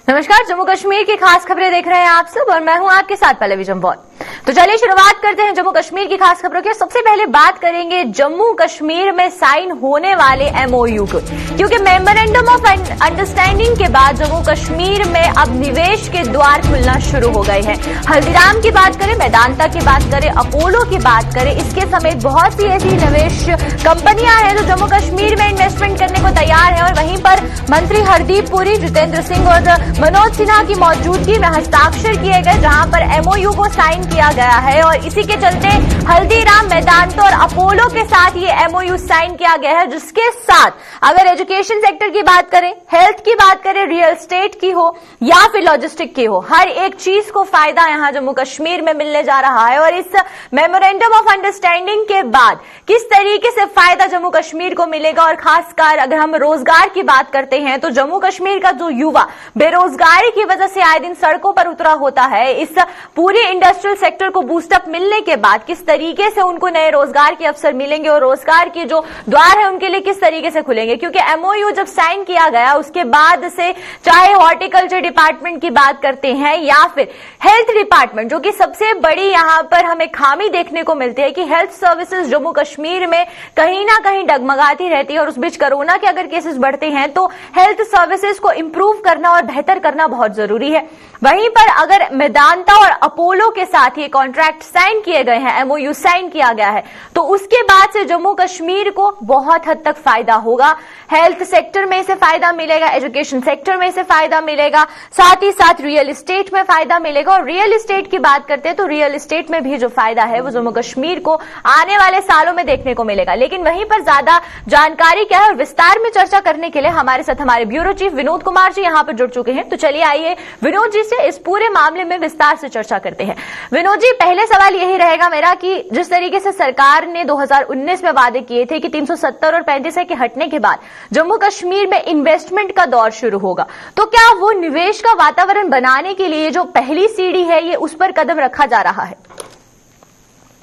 नमस्कार, जम्मू कश्मीर की खास खबरें देख रहे हैं आप सब और मैं हूं आपके साथ पल्लवी जम्वाल। तो चलिए शुरुआत करते हैं जम्मू कश्मीर की खास खबरों की। सबसे पहले बात करेंगे जम्मू कश्मीर में साइन होने वाले एमओयू को, क्योंकि मेमोरेंडम ऑफ अंडरस्टैंडिंग के बाद जम्मू कश्मीर में अब निवेश के द्वार खुलना शुरू हो गए हैं। हल्दीराम की बात करें, मेदांता की बात करें, अपोलो की बात करें, इसके समेत बहुत सी ऐसी निवेश कंपनियां हैं जो जम्मू कश्मीर में इन्वेस्टमेंट करने को तैयार है। और वहीं पर मंत्री हरदीप पुरी, जितेंद्र सिंह और मनोज सिन्हा की मौजूदगी में हस्ताक्षर किए गए, जहां पर एमओयू को साइन किया गया है। और इसी के चलते हल्दीराम, मेदांता और अपोलो के साथ ये एमओयू साइन किया गया है, जिसके साथ अगर एजुकेशन सेक्टर की बात करें, हेल्थ की बात करें, रियल एस्टेट की हो या फिर लॉजिस्टिक की हो, हर एक चीज को फायदा यहां जम्मू कश्मीर में मिलने जा रहा है। और इस मेमोरेंडम ऑफ अंडरस्टैंडिंग के बाद किस तरीके से फायदा जम्मू कश्मीर को मिलेगा, और खासकर अगर हम रोजगार की बात करते हैं तो जम्मू कश्मीर का जो युवा बेरोजगारी की वजह से आए दिन सड़कों पर उतरा होता है, इस पूरे इंडस्ट्रियल सेक्टर को बूस्टअप मिलने के बाद किस तरीके से उनको नए रोजगार के अवसर मिलेंगे और रोजगार के जो द्वार है उनके लिए किस तरीके से खुलेंगे। क्योंकि एमओयू जब साइन किया गया उसके बाद से चाहे हॉर्टिकल्चर डिपार्टमेंट की बात करते हैं या फिर हेल्थ डिपार्टमेंट, जो कि सबसे बड़ी यहां पर हमें खामी देखने को मिलती है कि हेल्थ सर्विसेज जम्मू कश्मीर में कहीं ना कहीं डगमगाती रहती है। और उस बीच कोरोना के अगर केसेस बढ़ते हैं तो हेल्थ सर्विसेज को इंप्रूव करना और बेहतर करना बहुत जरूरी है। वहीं पर अगर मेदांता और अपोलो के साथ ये कॉन्ट्रैक्ट साइन किए गए हैं, एमओयू साइन किया गया है, तो उसके बाद से जम्मू कश्मीर को बहुत हद तक फायदा होगा। हेल्थ सेक्टर में इसे फायदा मिलेगा, एजुकेशन सेक्टर में इसे फायदा मिलेगा, साथ ही साथ रियल एस्टेट में फायदा मिलेगा। और रियल एस्टेट की बात करते हैं तो रियल एस्टेट में भी जो फायदा है वो जम्मू कश्मीर को आने वाले सालों में देखने को मिलेगा। लेकिन वहीं पर ज्यादा जानकारी क्या है और विस्तार में चर्चा करने के लिए हमारे साथ हमारे ब्यूरो चीफ विनोद कुमार जी यहां पर जुड़ चुके हैं। तो चलिए आइए विनोद जी से इस पूरे मामले में विस्तार से चर्चा करते हैं। विनोद जी, पहले सवाल यही रहेगा मेरा कि जिस तरीके से सरकार ने 2019 में वादे किए थे कि 370 और 35 के हटने के बाद जम्मू कश्मीर में इन्वेस्टमेंट का दौर शुरू होगा, तो क्या वो निवेश का वातावरण बनाने के लिए जो पहली सीढ़ी है ये उस पर कदम रखा जा रहा है?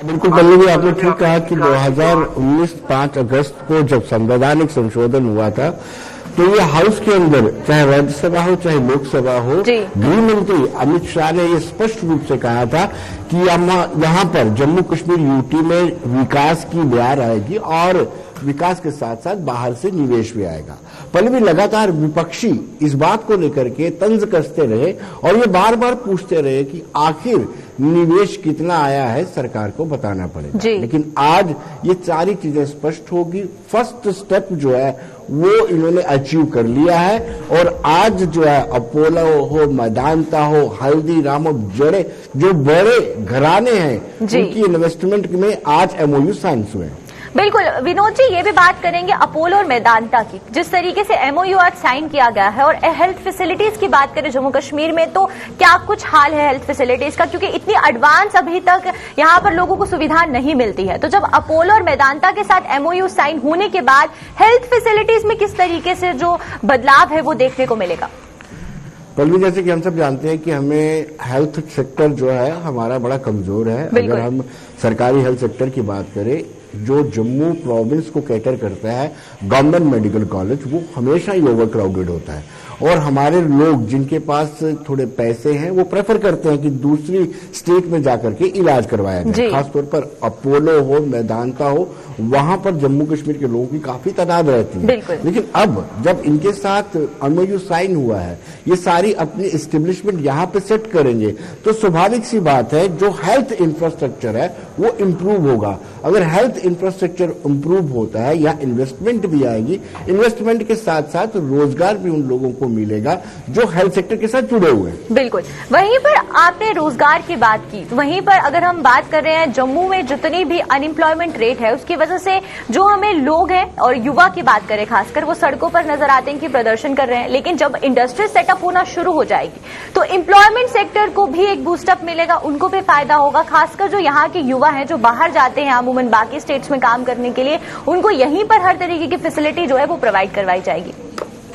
बिल्कुल पल्लवी, आपने ठीक कहा कि 2019 5 अगस्त को जब संवैधानिक संशोधन हुआ था तो ये हाउस के अंदर चाहे राज्यसभा हो चाहे लोकसभा हो, गृह मंत्री अमित शाह ने ये स्पष्ट रूप से कहा था कि यहाँ पर जम्मू कश्मीर यूटी में विकास की लहर आएगी और विकास के साथ साथ बाहर से निवेश भी आएगा। पल्लवी, लगातार विपक्षी इस बात को लेकर के तंज कसते रहे और ये बार बार पूछते रहे कि आखिर निवेश कितना आया है, सरकार को बताना पड़ेगा। लेकिन आज ये सारी चीजें स्पष्ट होगी। फर्स्ट स्टेप जो है वो इन्होंने अचीव कर लिया है और आज जो है अपोलो हो, मेदांता हो, हल्दीराम हो, जो बड़े घराने हैं उनकी इन्वेस्टमेंट में आज एमओयू साइन हुए हैं। बिल्कुल विनोद जी, ये भी बात करेंगे अपोलो और मेदांता की। जिस तरीके से एमओयू आज साइन किया गया है और हेल्थ फैसिलिटीज की बात करें जम्मू कश्मीर में, तो क्या कुछ हाल है हेल्थ फैसिलिटीज का? क्योंकि इतनी एडवांस अभी तक यहाँ पर लोगों को सुविधा नहीं मिलती है। तो जब अपोलो और मेदांता के साथ एमओयू साइन होने के बाद हेल्थ फैसिलिटीज में किस तरीके से जो बदलाव है वो देखने को मिलेगा? पल्लवी, जैसे कि हम सब जानते हैं कि हमें हेल्थ सेक्टर जो है हमारा बड़ा कमजोर है। अगर हम सरकारी हेल्थ सेक्टर की बात करें, जो जम्मू प्रोविंस को कैटर करता है गवर्नमेंट मेडिकल कॉलेज, वो हमेशा ही ओवर क्राउडेड होता है और हमारे लोग जिनके पास थोड़े पैसे हैं वो प्रेफर करते हैं कि दूसरी स्टेट में जाकर के इलाज करवाया जाए। खासतौर पर अपोलो हो, मेदांता हो, वहां पर जम्मू कश्मीर के लोगों की काफी तादाद रहती है। लेकिन अब जब इनके साथ एमओयू साइन हुआ है, ये सारी अपनी एस्टेब्लिशमेंट यहाँ पे सेट करेंगे, तो स्वाभाविक सी बात है जो हेल्थ इंफ्रास्ट्रक्चर है वो इम्प्रूव होगा। अगर हेल्थ इंफ्रास्ट्रक्चर इंप्रूव होता है या इन्वेस्टमेंट भी आएगी, इन्वेस्टमेंट के साथ साथ रोजगार भी उन लोगों को मिलेगा जो हेल्थ सेक्टर के साथ जुड़े हुए हैं। बिल्कुल, वहीं पर आपने रोजगार की बात की, वहीं पर अगर हम बात कर रहे हैं जम्मू में जितनी भी अनएम्प्लॉयमेंट रेट है उसकी वजह से जो हमें लोग हैं और युवा की बात करें खासकर, वो सड़कों पर नजर आते हैं कि प्रदर्शन कर रहे हैं। लेकिन जब इंडस्ट्रियल सेटअप होना शुरू हो जाएगी तो एम्प्लॉयमेंट सेक्टर को भी एक बूस्टअप मिलेगा, उनको भी फायदा होगा। खासकर जो यहाँ के युवा हैं जो बाहर जाते हैं अमूमन बाकी स्टेट्स में काम करने के लिए, उनको यहीं पर हर तरीके की फैसिलिटी जो है वो प्रोवाइड करवाई जाएगी।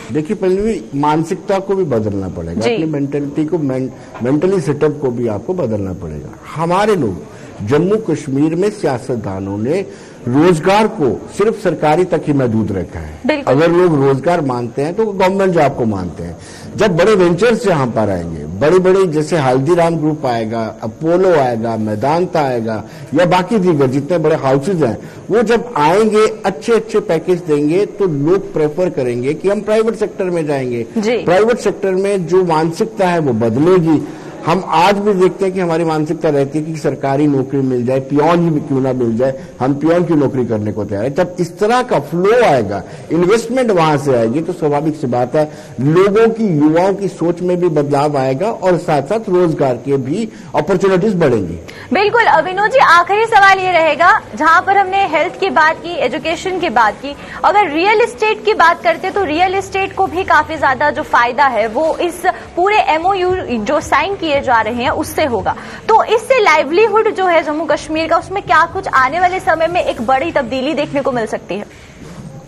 देखिए पल्लवी, मानसिकता को भी बदलना पड़ेगा, अपनी मेंटलिटी को, मेंटली सेटअप को भी आपको बदलना पड़ेगा। हमारे लोग जम्मू कश्मीर में सियासतदानों ने रोजगार को सिर्फ सरकारी तक ही महदूद रखा है। अगर लोग रोजगार मानते हैं तो गवर्नमेंट जॉब को मानते हैं। जब बड़े वेंचर्स यहां पर आएंगे, बड़े बड़े जैसे हल्दीराम ग्रुप आएगा, अपोलो आएगा, मैदांता आएगा या बाकी दीगर जितने बड़े हाउसेज हैं, वो जब आएंगे अच्छे अच्छे पैकेज देंगे तो लोग प्रेफर करेंगे कि हम प्राइवेट सेक्टर में जाएंगे। प्राइवेट सेक्टर में जो मानसिकता है वो बदलेगी। हम आज भी देखते हैं कि हमारी मानसिकता रहती है कि सरकारी नौकरी मिल जाए, पियोन ही क्यों ना मिल जाए, हम पियोन की नौकरी करने को तैयार है। जब इस तरह का फ्लो आएगा, इन्वेस्टमेंट वहां से आएगी, तो स्वाभाविक सी बात है लोगों की, युवाओं की सोच में भी बदलाव आएगा और साथ साथ रोजगार के भी अपॉर्चुनिटीज बढ़ेंगी। बिल्कुल। विनोद जी, आखिरी सवाल ये रहेगा, जहां पर हमने हेल्थ की बात की, एजुकेशन की बात की, अगर रियल एस्टेट की बात करते तो रियल एस्टेट को भी काफी ज्यादा जो फायदा है वो इस पूरे एमओयू जो साइन किए जा रहे हैं उससे होगा। तो इससे लाइवलीहुड जो है जम्मू कश्मीर का, उसमें क्या कुछ आने वाले समय में एक बड़ी तब्दीली देखने को मिल सकती है?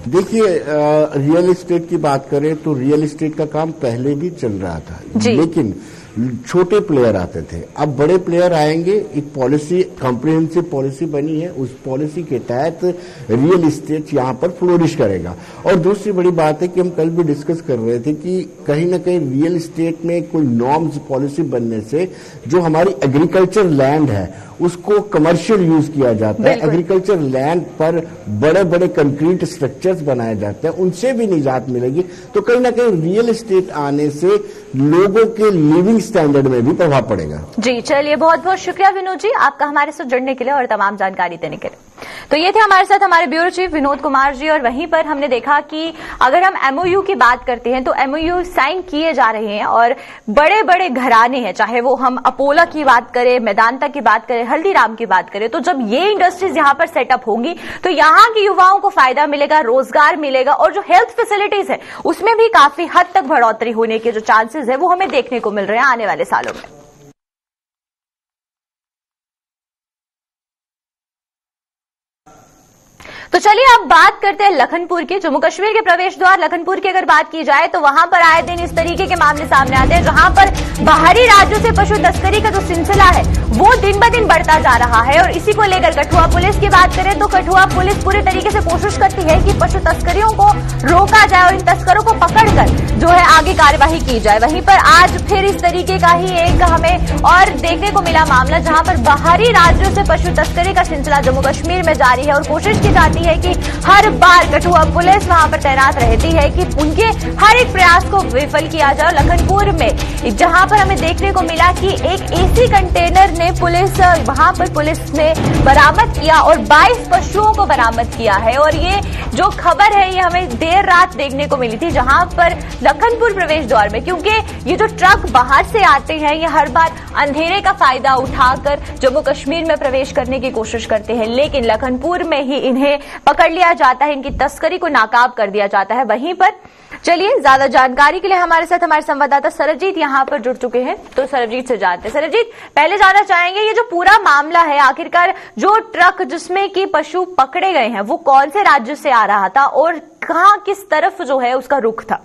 देखिए, रियल एस्टेट की बात करें तो रियल एस्टेट का काम पहले भी चल रहा था, लेकिन छोटे प्लेयर आते थे। अब बड़े प्लेयर आएंगे। एक पॉलिसी, कॉम्प्रिहेंसिव पॉलिसी बनी है, उस पॉलिसी के तहत रियल एस्टेट यहां पर फ्लोरिश करेगा। और दूसरी बड़ी बात है कि हम कल भी डिस्कस कर रहे थे कि कहीं ना कहीं रियल एस्टेट में कोई नॉर्म्स पॉलिसी बनने से जो हमारी एग्रीकल्चर लैंड है उसको कमर्शियल यूज किया जाता है। एग्रीकल्चर लैंड पर बड़े बड़े कंक्रीट स्ट्रक्चर्स बनाए जाते हैं, उनसे भी निजात मिलेगी। तो कहीं ना कहीं रियल एस्टेट आने से लोगों के लिविंग स्टैंडर्ड में भी प्रभाव पड़ेगा। जी, चलिए, बहुत बहुत शुक्रिया विनोद जी आपका हमारे साथ जुड़ने के लिए और तमाम जानकारी देने के लिए। तो ये थे हमारे साथ हमारे ब्यूरो चीफ विनोद कुमार जी। और वहीं पर हमने देखा कि अगर हम एमओयू की बात करते हैं तो एमओयू साइन किए जा रहे हैं और बड़े बड़े घराने हैं, चाहे वो हम अपोलो की बात करें, मैदांता की बात करें, हल्दीराम की बात करें, तो जब ये इंडस्ट्रीज यहां पर सेटअप होंगी तो यहां के युवाओं को फायदा मिलेगा, रोजगार मिलेगा और जो हेल्थ फैसिलिटीज है उसमें भी काफी हद तक बढ़ोतरी होने के जो चांसेस है वो हमें देखने को मिल रहे हैं आने वाले सालों में। तो चलिए अब बात करते हैं लखनपुर की। जम्मू कश्मीर के प्रवेश द्वार लखनपुर की अगर बात की जाए तो वहां पर आए दिन इस तरीके के मामले सामने आते हैं जहां पर बाहरी राज्यों से पशु तस्करी का जो सिलसिला है वो दिन ब दिन बढ़ता जा रहा है। और इसी को लेकर कठुआ पुलिस की बात करें तो कठुआ पुलिस पूरे तरीके से कोशिश करती है कि पशु तस्करियों को रोका जाए और इन तस्करों को पकड़कर जो है आगे कार्यवाही की जाए। वहीं पर आज फिर इस तरीके का ही एक हमें और देखने को मिला मामला जहां पर बाहरी राज्यों से पशु तस्करी का सिलसिला जम्मू कश्मीर में जारी है और कोशिश की जाती है कि हर बार कठुआ पुलिस वहां पर तैनात रहती है कि उनके हर एक प्रयास को विफल किया जाए। लखनपुर में जहां पर हमें देखने को मिला कि एक एसी कंटेनर ने वहां पर पुलिस ने बरामद किया और 22 पशुओं को बरामद किया है। और ये जो खबर है ये हमें देर रात देखने को मिली थी जहां पर लखनपुर प्रवेश द्वार में, क्योंकि ये जो ट्रक बाहर से आते हैं ये हर बार अंधेरे का फायदा उठाकर जम्मू कश्मीर में प्रवेश करने की कोशिश करते हैं, लेकिन लखनपुर में ही इन्हें पकड़ लिया जाता है, इनकी तस्करी को नाकाब कर दिया जाता है। वहीं पर चलिए ज्यादा जानकारी के लिए हमारे साथ हमारे संवाददाता सरबजीत यहां पर जुड़ चुके हैं, तो सरबजीत से जानते हैं। सरबजीत, पहले जानना चाहेंगे ये जो पूरा मामला है आखिरकार जो ट्रक जिसमें कि पशु पकड़े गए हैं वो कौन से राज्य से आ रहा था और कहां किस तरफ जो है उसका रुख था?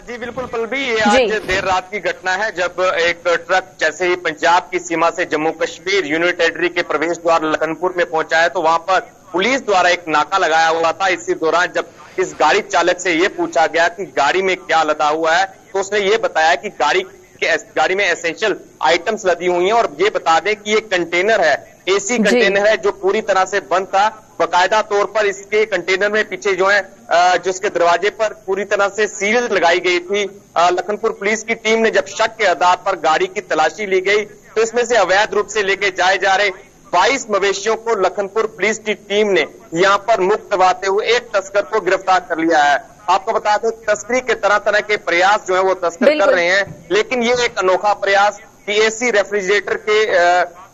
जी बिल्कुल पल्लवी, ये आज देर रात की घटना है जब एक ट्रक जैसे ही पंजाब की सीमा से जम्मू कश्मीर यूनियन टेरिटरी के प्रवेश द्वार लखनपुर में पहुंचा है तो वहां पर पुलिस द्वारा एक नाका लगाया हुआ था। इसी दौरान जब इस गाड़ी चालक से ये पूछा गया कि गाड़ी में क्या लदा हुआ है तो उसने ये बताया कि गाड़ी में एसेंशियल आइटम्स लदी हुई हैं और ये बता दें कि ये कंटेनर है, एसी कंटेनर है जो पूरी तरह से बंद था। बाकायदा तौर पर इसके कंटेनर में पीछे जो है जिसके दरवाजे पर पूरी तरह से सील लगाई गई थी। लखनपुर पुलिस की टीम ने जब शक के आधार पर गाड़ी की तलाशी ली गई तो इसमें से अवैध रूप से लेके जाए जा रहे 22 मवेशियों को लखनपुर पुलिस की टीम ने यहां पर मुक्त करवाते हुए एक तस्कर को गिरफ्तार कर लिया है। आपको बता दें तस्करी के तरह तरह के प्रयास जो है वो तस्कर कर रहे हैं, लेकिन ये एक अनोखा प्रयास कि एसी रेफ्रिजरेटर के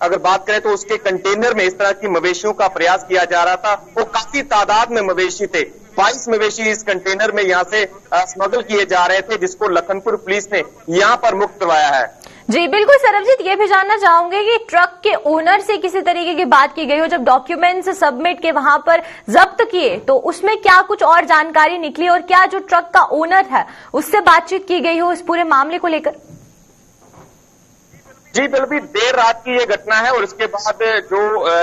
अगर बात करें तो उसके कंटेनर में इस तरह की मवेशियों का प्रयास किया जा रहा था। वो काफी तादाद में मवेशी थे, 22 मवेशी इस कंटेनर में यहाँ से स्मगल किए जा रहे थे जिसको लखनपुर पुलिस ने यहाँ पर मुक्त करवाया है। जी बिल्कुल सरबजीत, ये भी जानना चाहूंगे कि ट्रक के ओनर से किसी तरीके की बात की गई हो जब डॉक्यूमेंट्स सबमिट के वहां पर जब्त किए तो उसमें क्या कुछ और जानकारी निकली और क्या जो ट्रक का ओनर है उससे बातचीत की गई हो इस पूरे मामले को लेकर? जी बिल्कुल, देर रात की ये घटना है और इसके बाद जो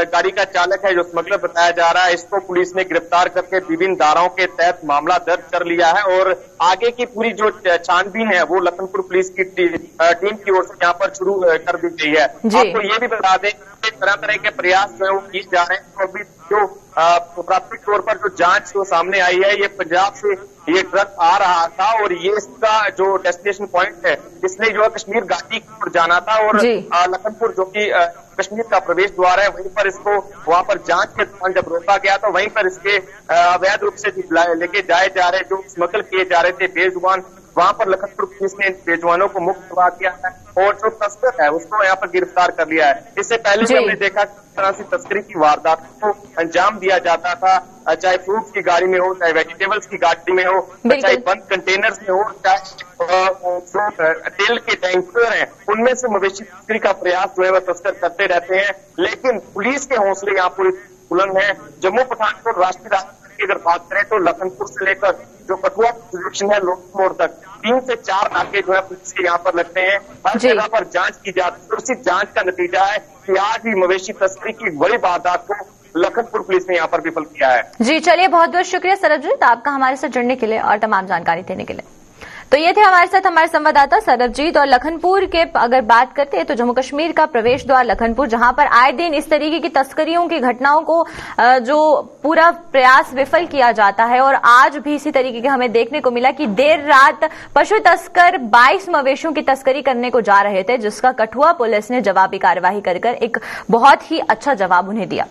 गाड़ी का चालक है, जो स्मगलर बताया जा रहा है, इसको पुलिस ने गिरफ्तार करके विभिन्न धाराओं के तहत मामला दर्ज कर लिया है और आगे की पूरी जो छानबीन है वो लखनपुर पुलिस की टीम की ओर से यहाँ पर शुरू कर दी गई है। आपको ये भी बता दें कि तरह तरह के प्रयास जो है वो किए जा रहे हैं। तो अभी जो प्राथमिक तौर पर जो जांच जो सामने आई है, ये पंजाब से ये ट्रक आ रहा था और ये इसका जो डेस्टिनेशन पॉइंट है, इसने जो है कश्मीर घाटी की ओर जाना था और लखनपुर जो कि कश्मीर का प्रवेश द्वार है, वहीं पर इसको वहां पर जांच के दौरान जब रोका गया तो वहीं पर इसके अवैध रूप से लेके जाए जा रहे जो स्मगल किए जा रहे थे बेजुबान, वहां पर लखनपुर पुलिस ने इन बेजुबानों को मुक्त करवा दिया है और जो तस्कर है उसको यहाँ पर गिरफ्तार कर लिया है। इससे पहले भी हमने देखा किस तरह से तस्करी की वारदात को अंजाम दिया जाता था, चाहे फ्रूट्स की गाड़ी में हो, चाहे वेजिटेबल्स की गाड़ी में हो, चाहे बंद कंटेनर्स में हो, चाहे तेल के टैंकर हैं उनमें से मवेशी तस्करी का प्रयास जो है वह तस्कर करते रहते हैं। लेकिन पुलिस के हौसले यहाँ पर बुलंद है। जम्मू पठानकोट राष्ट्रीय राजमार्ग की अगर बात करें तो लखनपुर से लेकर जो कठुआ डायरेक्शन है लोकमोड़ तक 3 से 4 नाके जो है पुलिस के यहाँ पर लगते हैं। हर जगह पर जांच की जाती है। उसी जांच का नतीजा है कि आज भी मवेशी तस्करी की बड़ी वारदात को लखनपुर पुलिस ने यहाँ पर विफल किया है। जी चलिए, बहुत बहुत शुक्रिया सरबजीत आपका हमारे साथ जुड़ने के लिए और तमाम जानकारी देने के लिए। तो ये थे हमारे साथ हमारे संवाददाता सरबजीत। और लखनपुर के अगर बात करते हैं तो जम्मू कश्मीर का प्रवेश द्वार लखनपुर, जहां पर आए दिन इस तरीके की तस्करियों की घटनाओं को जो पूरा प्रयास विफल किया जाता है और आज भी इसी तरीके के हमें देखने को मिला कि देर रात पशु तस्कर 22 मवेशियों की तस्करी करने को जा रहे थे, जिसका कठुआ पुलिस ने जवाबी कार्यवाही कर एक बहुत ही अच्छा जवाब उन्हें दिया।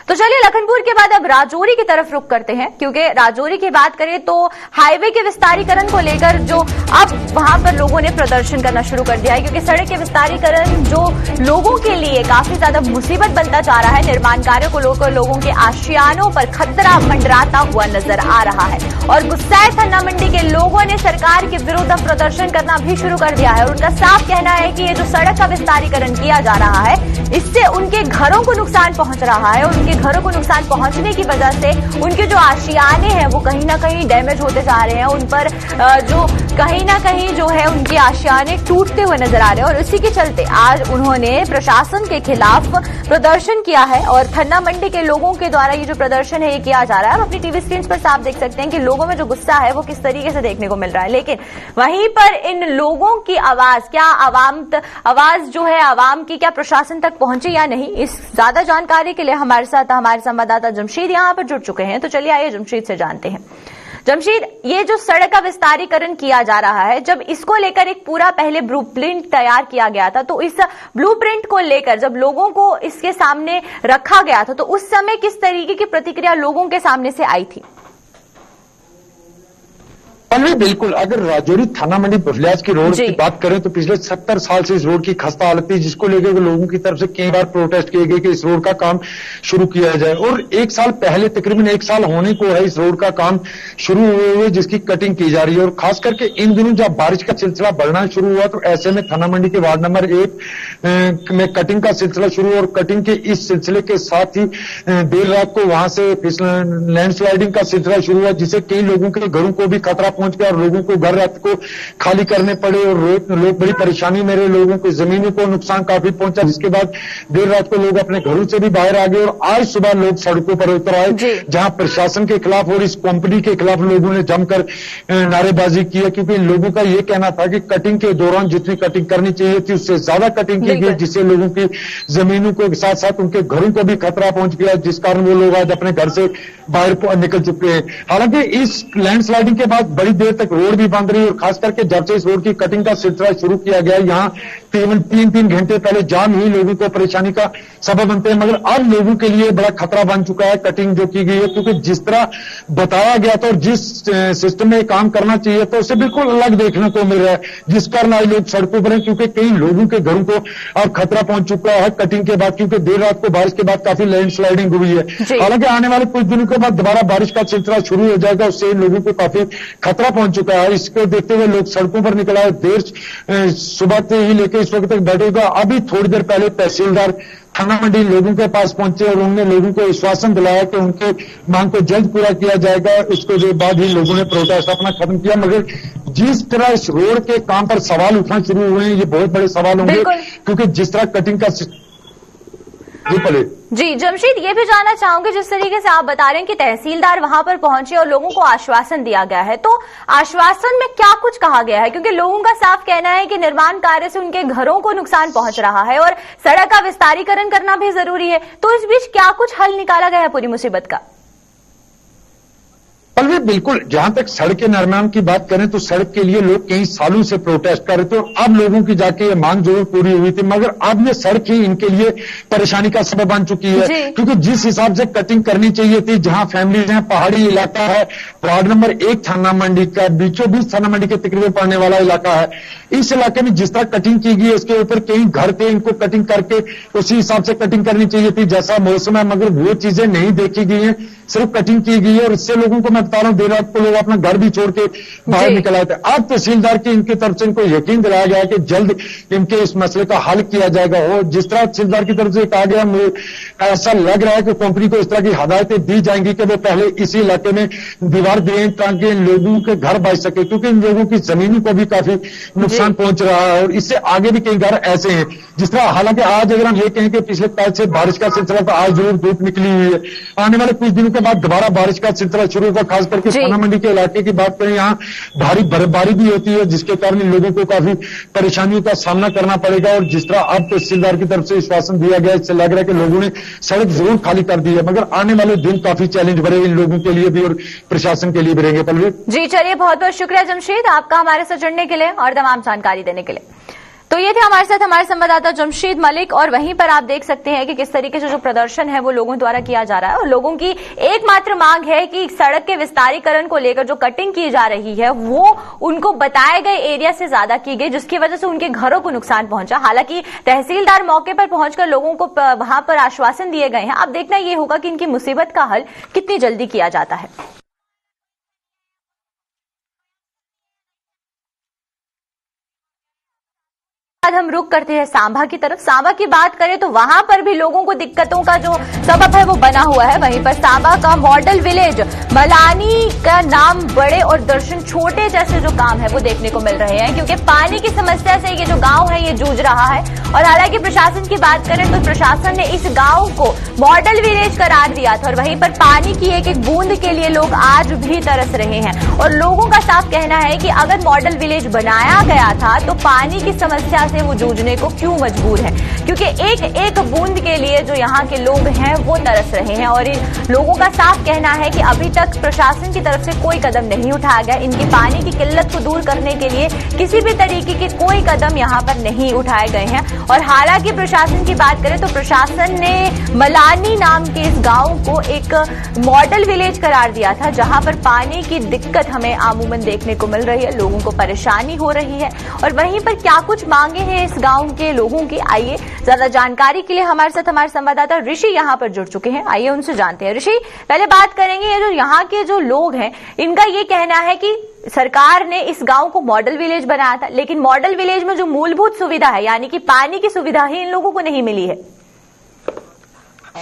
तो चलिए लखनपुर के बाद अब राजौरी की तरफ रुख करते हैं, क्योंकि राजौरी की बात करें तो हाईवे के विस्तारीकरण को लेकर जो अब वहां पर लोगों ने प्रदर्शन करना शुरू कर दिया है, क्योंकि सड़क के विस्तारीकरण जो लोगों के लिए काफी ज्यादा मुसीबत बनता जा रहा है। निर्माण कार्यों को लेकर लोगों के आशियानों पर खतरा मंडराता हुआ नजर आ रहा है और गुस्साए थन्ना मंडी के लोगों ने सरकार के विरुद्ध प्रदर्शन करना भी शुरू कर दिया है। उनका साफ कहना है कि ये जो सड़क का विस्तारीकरण किया जा रहा है, इससे उनके घरों को नुकसान पहुंच रहा है और उनके घरों को नुकसान पहुंचने की वजह से उनके जो आशियाने हैं वो कहीं ना कहीं डैमेज होते जा रहे हैं। उन पर जो कहीं ना कहीं जो है उनके आशियाने टूटते हुए नजर आ रहे हैं और इसी के चलते आज उन्होंने प्रशासन के खिलाफ प्रदर्शन किया है और थन्ना मंडी के लोगों के द्वारा ये जो प्रदर्शन है ये किया जा रहा है। हम अपनी टीवी स्क्रीन पर साफ देख सकते हैं कि लोगों में जो गुस्सा है वो किस तरीके से देखने को मिल रहा है। लेकिन वहीं पर इन लोगों की आवाज क्या आवाज जो है आवाम की क्या प्रशासन तक पहुंची या नहीं, इस ज्यादा जानकारी के लिए हमारे साथ हमारे संवाददाता जमशीद यहां पर जुड़ चुके हैं। तो चलिए आइए जमशीद से जानते हैं। जमशीद, ये जो सड़क का विस्तारीकरण किया जा रहा है, जब इसको लेकर एक पूरा पहले ब्लूप्रिंट तैयार किया गया था, तो इस ब्लूप्रिंट को लेकर जब लोगों को इसके सामने रखा गया था तो उस समय किस तरीके की प्रतिक्रिया लोगों के सामने से आई थी? बिल्कुल, अगर राजौरी थाना मंडी बुरलियाज की रोड की बात करें तो पिछले 70 साल से इस रोड की खस्ता हालत थी, जिसको लेकर लोगों की तरफ से कई बार प्रोटेस्ट किए गए कि इस रोड का काम शुरू किया जाए। और 1 साल पहले, तकरीबन 1 साल होने को है इस रोड का काम शुरू हुए जिसकी कटिंग की जा रही है। और खास करके इन दिनों जब बारिश का सिलसिला बढ़ना शुरू हुआ तो ऐसे में थाना मंडी के वार्ड नंबर 1 में कटिंग का सिलसिला शुरू हुआ और कटिंग के इस सिलसिले के साथ ही देर रात को वहां से लैंडस्लाइडिंग का सिलसिला शुरू हुआ, जिससे कई लोगों के घरों को भी खतरा पहुंच गया और लोगों को घर रात को खाली करने पड़े और लोग बड़ी परेशानी में रहे। लोगों को जमीनों को नुकसान काफी पहुंचा, जिसके बाद देर रात को लोग अपने घरों से भी बाहर आ गए और आज सुबह लोग सड़कों पर उतर आए, जहां प्रशासन के खिलाफ और इस कंपनी के खिलाफ लोगों ने जमकर नारेबाजी की है, क्योंकि लोगों का यह कहना था कि कटिंग के दौरान जितनी कटिंग करनी चाहिए थी उससे ज्यादा कटिंग की गई, जिससे लोगों की जमीनों को साथ साथ उनके घरों को भी खतरा पहुंच गया, जिस कारण वो लोग आज अपने घर से बाहर निकल चुके हैं। हालांकि इस लैंडस्लाइडिंग के बाद बड़ी देर तक रोड भी बंद रही और खास करके जब से इस रोड की कटिंग का सिलसिला शुरू किया गया, यहाँ 3 घंटे पहले जाम ही लोगों को परेशानी का सबब बनते हैं, मगर अब लोगों के लिए बड़ा खतरा बन चुका है कटिंग जो की गई है, क्योंकि जिस तरह बताया गया था और जिस सिस्टम में काम करना चाहिए था उससे बिल्कुल अलग देखने को मिल रहा है, जिस कारण आज लोग सड़कों पर हैं, क्योंकि कई लोगों के घरों को अब खतरा पहुंच चुका है कटिंग के बाद, क्योंकि देर रात को बारिश के बाद काफी लैंडस्लाइडिंग हुई है। हालांकि आने वाले कुछ दिनों के बाद दोबारा बारिश का सिलसिला शुरू हो जाएगा, उससे लोगों को काफी खतरा खतरा पहुंच चुका है। इसको देखते हुए लोग सड़कों पर निकला है, देर सुबह से ही लेकर इस वक्त तक बैठेगा। अभी थोड़ी देर पहले तहसीलदार थाना मंडी लोगों के पास पहुंचे और उन्होंने लोगों को आश्वासन दिलाया कि उनके मांग को जल्द पूरा किया जाएगा। उसके बाद ही लोगों ने प्रोटेस्ट अपना खत्म किया। मगर जिस तरह इस रोड के काम पर सवाल उठना शुरू हुए हैं, ये बहुत बड़े सवाल होंगे, क्योंकि जिस तरह कटिंग का जी जमशीद, ये भी जानना चाहूंगी, जिस तरीके से आप बता रहे हैं कि तहसीलदार वहां पर पहुंचे और लोगों को आश्वासन दिया गया है, तो आश्वासन में क्या कुछ कहा गया है? क्योंकि लोगों का साफ कहना है कि निर्माण कार्य से उनके घरों को नुकसान पहुंच रहा है और सड़क का विस्तारीकरण करना भी जरूरी है। तो इस बीच क्या कुछ हल निकाला गया है पूरी मुसीबत का? बिल्कुल, जहां तक सड़क के निर्माण की बात करें तो सड़क के लिए लोग कई सालों से प्रोटेस्ट कर रहे थे और अब लोगों की जाके ये मांग जरूर पूरी हुई थी, मगर अब ये सड़क ही इनके लिए परेशानी का सबब बन चुकी है। क्योंकि जिस हिसाब से कटिंग करनी चाहिए थी, जहां फैमिलीज हैं, पहाड़ी इलाका है, वार्ड नंबर 1 थाना मंडी का बीचों बीच थाना मंडी के तकरीबन पड़ने वाला इलाका है, इस इलाके में जिस तरह कटिंग की गई है इसके ऊपर कई घर थे, इनको कटिंग करके उसी हिसाब से कटिंग करनी चाहिए थी जैसा मौसम है, मगर वो चीजें नहीं देखी गई हैं, सिर्फ कटिंग की गई है। और इससे लोगों को मैं बता रहा हूं, देर रात को लोग अपना घर भी छोड़ के बाहर निकल आए थे। अब तहसीलदार की इनकी तरफ से इनको यकीन दिलाया गया कि जल्द इनके इस मसले का हल किया जाएगा। और जिस तरह तहसीलदार की तरफ से कहा गया, मुझे ऐसा लग रहा है कि कंपनी को इस तरह की हदायतें दी जाएंगी कि वो पहले इसी इलाके में दीवार दें ताकि इन लोगों के घर बच सके, क्योंकि इन लोगों की जमीनों को भी काफी नुकसान पहुंच रहा है। और इससे आगे भी कई घर ऐसे हैं जिस तरह, हालांकि आज अगर हम ये कहें कि पिछले कल से बारिश का सिलसिला, तो आज जरूर धूप निकली हुई है, आने वाले कुछ दिनों के बाद दोबारा बारिश का सिलसिला शुरू होगा। खास करके थाना मंडी के इलाके की बात करें, यहाँ भारी बर्फबारी भी होती है जिसके कारण इन लोगों को काफी परेशानियों का सामना करना पड़ेगा। और जिस तरह अब तहसीलदार की तरफ से आश्वासन दिया गया, इससे लग रहा है कि लोगों ने सड़क जरूर खाली कर दी है, मगर आने वाले दिन काफी चैलेंज भरे इन लोगों के लिए भी और प्रशासन के लिए भी रहेंगे। पलवी जी चलिए, बहुत बहुत शुक्रिया जमशीद आपका हमारे साथ जुड़ने के लिए और तमाम जानकारी देने के लिए। तो ये थे हमारे साथ हमारे संवाददाता जमशीद मलिक, और वहीं पर आप देख सकते हैं कि किस तरीके से जो प्रदर्शन है वो लोगों द्वारा किया जा रहा है और लोगों की एकमात्र मांग है कि सड़क के विस्तारीकरण को लेकर जो कटिंग की जा रही है वो उनको बताए गए एरिया से ज्यादा की गई, जिसकी वजह से उनके घरों को नुकसान पहुंचा। हालांकि तहसीलदार मौके पर पहुंचकर लोगों को वहां पर आश्वासन दिए गए हैं। अब देखना ये होगा कि इनकी मुसीबत का हल कितनी जल्दी किया जाता है। बाद हम रुक करते हैं सांबा की तरफ। सांबा की बात करें तो वहां पर भी लोगों को दिक्कतों का जो सबब है वो बना हुआ है। वहीं पर सांबा का मॉडल विलेज मलानी का नाम बड़े और दर्शन छोटे जैसे जो काम है वो देखने को मिल रहे हैं, क्योंकि पानी की समस्या से ये जो गांव है ये जूझ रहा है। और हालांकि प्रशासन की बात करें तो प्रशासन ने इस गांव को मॉडल विलेज करार दिया था और वहीं पर पानी की एक एक बूंद के लिए लोग आज भी तरस रहे हैं। और लोगों का साफ कहना है कि अगर मॉडल विलेज बनाया गया था तो पानी की समस्या से वो जूझने को क्यों मजबूर है, क्योंकि एक एक बूंद के लिए जो यहाँ के लोग हैं वो तरस रहे हैं। और इन लोगों का साफ कहना है कि अभी तक प्रशासन की तरफ से कोई कदम नहीं उठाया गया। इनकी पानी की किल्लत को दूर करने के लिए किसी भी तरीके के कोई कदम यहाँ पर नहीं उठाए गए हैं। और हालांकि प्रशासन की बात करें तो प्रशासन ने मलानी नाम के इस गांव को एक मॉडल विलेज करार दिया था, जहां पर पानी की दिक्कत हमें आमूमन देखने को मिल रही है, लोगों को परेशानी हो रही है। और वहीं पर क्या कुछ मांगे हैं इस गांव के लोगों की, आइए ज्यादा जानकारी के लिए हमारे साथ हमारे संवाददाता ऋषि यहां पर जुड़ चुके हैं, आइए उनसे जानते हैं। ऋषि, पहले बात करेंगे ये जो यहाँ के जो लोग हैं इनका ये कहना है कि सरकार ने इस गांव को मॉडल विलेज बनाया था, लेकिन मॉडल विलेज में जो मूलभूत सुविधा है यानी कि पानी की सुविधा ही इन लोगों को नहीं मिली है।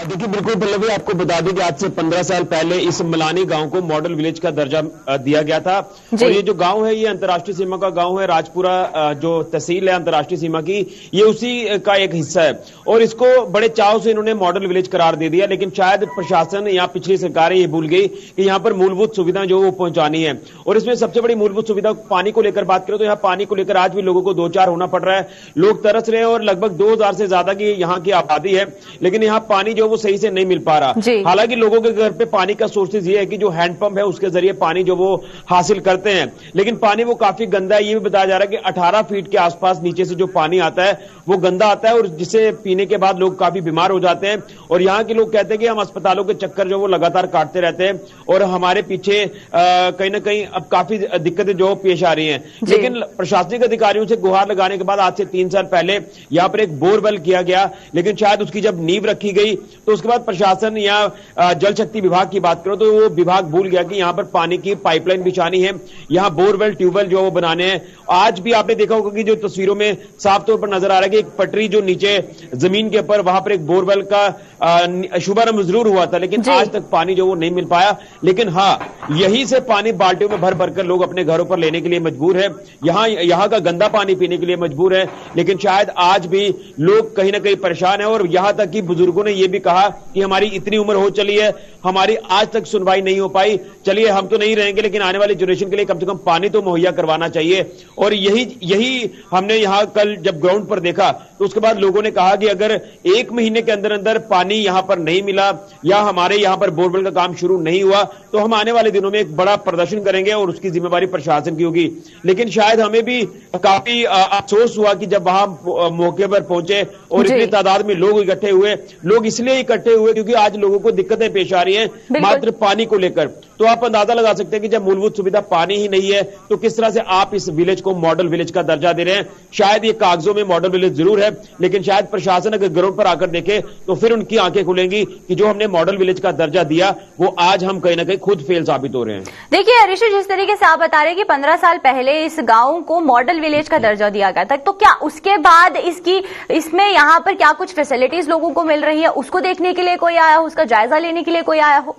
देखिए, बिल्कुल पल्लवी, आपको बता दें कि आज से 15 साल पहले इस मलानी गांव को मॉडल विलेज का दर्जा दिया गया था। और ये जो गांव है ये अंतर्राष्ट्रीय सीमा का गांव है। राजपुरा जो तहसील है अंतर्राष्ट्रीय सीमा की, ये उसी का एक हिस्सा है और इसको बड़े चाव से इन्होंने मॉडल विलेज करार दे दिया। लेकिन शायद प्रशासन या पिछली सरकारें ये भूल गई कि यहाँ पर मूलभूत सुविधा जो वो पहुंचानी है। और इसमें सबसे बड़ी मूलभूत सुविधा पानी को लेकर बात करें तो यहाँ पानी को लेकर आज भी लोगों को दो चार होना पड़ रहा है। लोग तरस रहे हैं और लगभग 2000 से ज्यादा की यहाँ की आबादी है, लेकिन यहाँ पानी जो वो सही से नहीं मिल पा रहा। हालांकि लोगों के घर पे पानी का सोर्सेज ये है कि जो हैंडपंप है उसके जरिए पानी जो वो हासिल करते हैं, लेकिन पानी वो काफी गंदा है। ये भी बताया जा रहा है कि 18 फीट के आसपास नीचे से जो पानी आता है वो गंदा आता है और जिसे पीने के बाद लोग काफी बीमार हो जाते हैं। और यहाँ के लोग कहते हैं कि हम अस्पतालों के चक्कर जो वो लगातार काटते रहते हैं और हमारे पीछे कहीं ना कहीं अब काफी दिक्कतें जो पेश आ रही हैं। लेकिन प्रशासनिक अधिकारियों से गुहार लगाने के बाद आज से 3 साल पहले यहाँ पर एक बोरवेल किया गया, लेकिन शायद उसकी जब नींव रखी गई तो उसके बाद प्रशासन या जल शक्ति विभाग की बात करो तो वो विभाग भूल गया कि यहां पर पानी की पाइपलाइन बिछानी है, यहां बोरवेल ट्यूबवेल जो वो बनाने हैं। आज भी आपने देखा होगा कि जो तस्वीरों में साफ तौर पर नजर आ रहा है कि एक पटरी जो नीचे जमीन के ऊपर वहां पर एक बोरवेल का शुभारंभ जरूर हुआ था, लेकिन आज तक पानी जो वो नहीं मिल पाया। लेकिन हाँ, यहीं से पानी बाल्टियों में भर भरकर लोग अपने घरों पर लेने के लिए मजबूर है, यहां का गंदा पानी पीने के लिए मजबूर है। लेकिन शायद आज भी लोग कहीं ना कहीं परेशान है और यहां तक कि बुजुर्गों ने यह भी कहा कि हमारी इतनी उम्र हो चली है, हमारी आज तक सुनवाई नहीं हो पाई, चलिए हम तो नहीं रहेंगे लेकिन आने वाली जनरेशन के लिए कम से कम पानी तो मुहैया करवाना चाहिए। और यही हमने यहां कल जब ग्राउंड पर देखा तो उसके बाद लोगों ने कहा कि अगर 1 महीने के अंदर अंदर पानी यहां पर नहीं मिला या हमारे यहां पर बोरवेल का काम शुरू नहीं हुआ तो हम आने वाले दिनों में एक बड़ा प्रदर्शन करेंगे और उसकी जिम्मेवारी प्रशासन की होगी। लेकिन शायद हमें भी काफी अफसोस हुआ कि जब वहां मौके पर पहुंचे और इतनी तादाद में लोग इकट्ठे हुए, लोग इसलिए इकट्ठे हुए क्योंकि आज लोगों को दिक्कतें पेश आ रही हैं मात्र पानी को लेकर। तो आप अंदाजा लगा सकते हैं कि जब मूलभूत सुविधा पानी ही नहीं है तो किस तरह से आप इस विलेज को मॉडल विलेज का दर्जा दे रहे हैं। शायद ये कागजों में मॉडल विलेज जरूर है, लेकिन शायद प्रशासन अगर ग्राउंड पर आकर देखे तो फिर उनकी आंखें खुलेंगी कि जो हमने मॉडल विलेज का दर्जा दिया वो आज हम कहीं ना कहीं खुद फेल साबित हो रहे हैं। देखिए ऋषि, जिस तरीके से आप बता रहे हैं कि 15 साल पहले इस गांव को मॉडल विलेज का दर्जा दिया गया था, तो क्या उसके बाद इसमें यहाँ पर क्या कुछ फैसिलिटीज लोगों को मिल रही है, उसको देखने के लिए कोई आया हो, उसका जायजा लेने के लिए कोई आया हो?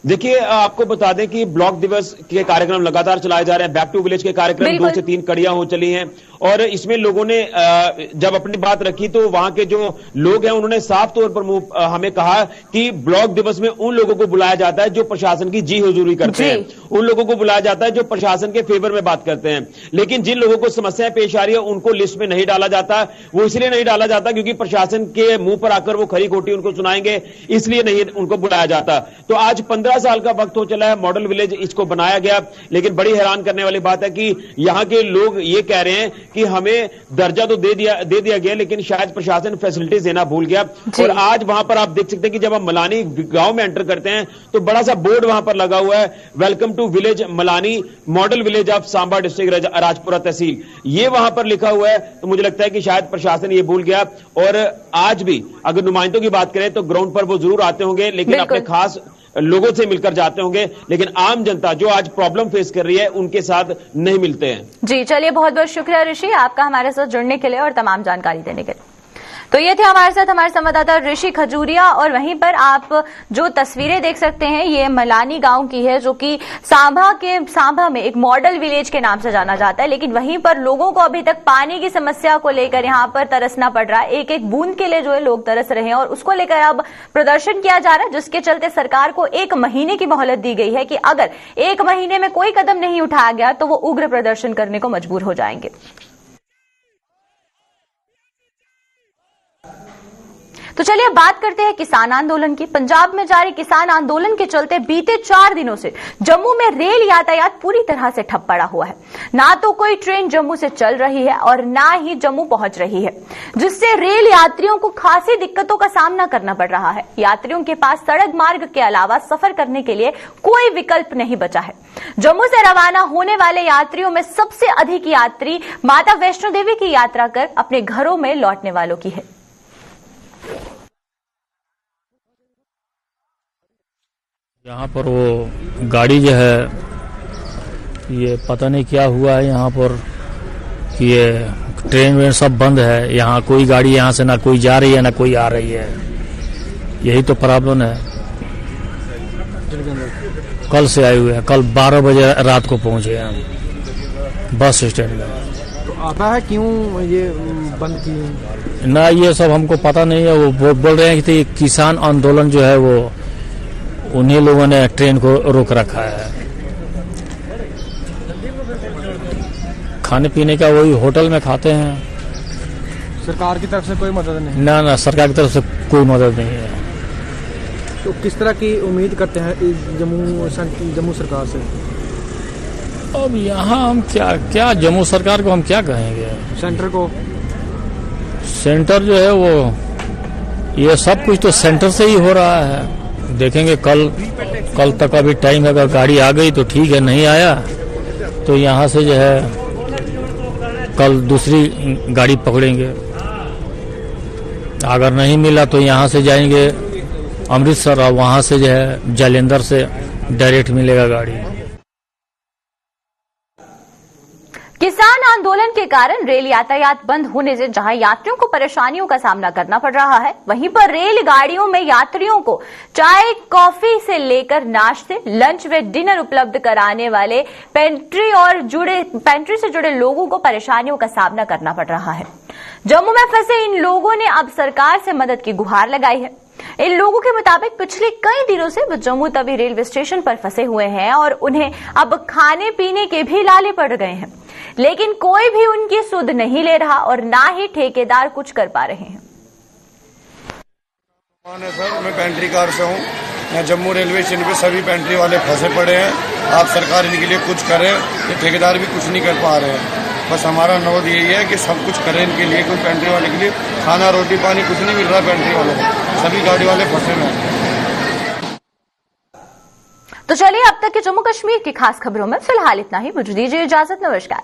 देखिए, आपको बता दें कि ब्लॉक दिवस के कार्यक्रम लगातार चलाए जा रहे हैं। बैक टू विलेज के कार्यक्रम 2 से 3 कड़ियां हो चली हैं और इसमें लोगों ने जब अपनी बात रखी तो वहां के जो लोग हैं उन्होंने साफ तौर पर हमें कहा कि ब्लॉक दिवस में उन लोगों को बुलाया जाता है जो प्रशासन की जी हुजूरी करते हैं, उन लोगों को बुलाया जाता है जो प्रशासन के फेवर में बात करते हैं। लेकिन जिन लोगों को समस्याएं पेश आ रही है उनको लिस्ट में नहीं डाला जाता। वो इसलिए नहीं डाला जाता क्योंकि प्रशासन के मुंह पर आकर वो खरी खोटी उनको सुनाएंगे, इसलिए नहीं उनको बुलाया जाता। तो आज 15 साल का वक्त हो चला है, मॉडल विलेज इसको बनाया गया। लेकिन बड़ी हैरान करने वाली बात है कि यहां के लोग ये कह रहे हैं कि हमें दर्जा तो दे दिया गया लेकिन शायद प्रशासन फैसिलिटीज देना भूल गया। और आज वहां पर आप देख सकते हैं कि जब हम मलानी गांव में एंटर करते हैं तो बड़ा सा बोर्ड वहां पर लगा हुआ है, welcome to village Malani, model village of Samba district Rajpura तहसील, ये वहां पर लिखा हुआ है। तो मुझे लगता है कि शायद प्रशासन ये भूल गया। और आज भी अगर नुमाइंदों की बात करें तो ग्राउंड पर वो जरूर आते होंगे लेकिन अपने खास लोगों से मिलकर जाते होंगे, लेकिन आम जनता जो आज प्रॉब्लम फेस कर रही है उनके साथ नहीं मिलते हैं। जी चलिए, बहुत बहुत शुक्रिया ऋषि आपका हमारे साथ जुड़ने के लिए और तमाम जानकारी देने के लिए। तो ये थे हमारे साथ हमारे संवाददाता ऋषि खजूरिया। और वहीं पर आप जो तस्वीरें देख सकते हैं ये मलानी गांव की है जो कि सांभा में एक मॉडल विलेज के नाम से जाना जाता है। लेकिन वहीं पर लोगों को अभी तक पानी की समस्या को लेकर यहां पर तरसना पड़ रहा है। एक एक बूंद के लिए जो है लोग तरस रहे हैं और उसको लेकर अब प्रदर्शन किया जा रहा है, जिसके चलते सरकार को 1 महीने की मोहलत दी गई है कि अगर 1 महीने में कोई कदम नहीं उठाया गया तो वो उग्र प्रदर्शन करने को मजबूर हो जाएंगे। तो चलिए बात करते हैं किसान आंदोलन की। पंजाब में जारी किसान आंदोलन के चलते बीते 4 दिनों से जम्मू में रेल यातायात पूरी तरह से ठप पड़ा हुआ है। ना तो कोई ट्रेन जम्मू से चल रही है और ना ही जम्मू पहुंच रही है, जिससे रेल यात्रियों को खासी दिक्कतों का सामना करना पड़ रहा है। यात्रियों के पास सड़क मार्ग के अलावा सफर करने के लिए कोई विकल्प नहीं बचा है। जम्मू से रवाना होने वाले यात्रियों में सबसे अधिक यात्री माता वैष्णो देवी की यात्रा कर अपने घरों में लौटने वालों की है। यहाँ पर वो गाड़ी जो है ये पता नहीं क्या हुआ है यहाँ पर, ये ट्रेन वेन सब बंद है। यहाँ कोई गाड़ी यहाँ से ना कोई जा रही है ना कोई आ रही है, यही तो प्रॉब्लम है। कल से आए हुए हैं, कल 12 बजे रात को पहुंचे हम बस स्टैंड में। तो आता है क्यों ये बंद की ना, ये सब हमको पता नहीं है। वो बोल रहे हैं कि किसान आंदोलन जो है वो उन्हीं लोगों ने ट्रेन को रोक रखा है। खाने पीने का वही होटल में खाते हैं। सरकार की तरफ से कोई मदद नहीं? ना सरकार की तरफ से कोई मदद नहीं है। तो किस तरह की उम्मीद करते हैं जम्मू सरकार से? अब यहाँ हम क्या जम्मू सरकार को हम क्या कहेंगे? सेंटर को? सेंटर जो है वो ये सब कुछ तो सेंटर से ही हो रहा है। देखेंगे कल तक अभी टाइम है। अगर गाड़ी आ गई तो ठीक है, नहीं आया तो यहाँ से जो है कल दूसरी गाड़ी पकड़ेंगे। अगर नहीं मिला तो यहाँ से जाएंगे अमृतसर और वहाँ से जो है जालंधर से डायरेक्ट मिलेगा गाड़ी। किसान आंदोलन के कारण रेल यातायात बंद होने से जहां यात्रियों को परेशानियों का सामना करना पड़ रहा है, वहीं पर रेलगाड़ियों में यात्रियों को चाय कॉफी से लेकर नाश्ते, लंच व डिनर उपलब्ध कराने वाले पेंट्री से जुड़े लोगों को परेशानियों का सामना करना पड़ रहा है। जम्मू में फंसे इन लोगों ने अब सरकार से मदद की गुहार लगाई है। इन लोगों के मुताबिक पिछले कई दिनों से वो जम्मू तवी रेलवे स्टेशन पर फंसे हुए हैं और उन्हें अब खाने पीने के भी लाले पड़ गए हैं, लेकिन कोई भी उनकी सुध नहीं ले रहा और ना ही ठेकेदार कुछ कर पा रहे हैं। सर, मैं पेंट्री कार से हूँ। यहाँ जम्मू रेलवे स्टेशन पे सभी पेंट्री वाले फंसे पड़े हैं। आप सरकार इनके लिए कुछ करे, ये ठेकेदार भी कुछ नहीं कर पा रहे हैं। बस हमारा अनुरोध यही है कि सब कुछ करें इनके लिए। कोई पेंट्री वाले के लिए खाना रोटी पानी कुछ नहीं मिल रहा पेंट्री वालों को, सभी गाड़ी वाले फंसे हुए हैं। तो चलिए अब तक के जम्मू कश्मीर की खास खबरों में फिलहाल इतना ही। मुझे दीजिए इजाजत, नमस्कार।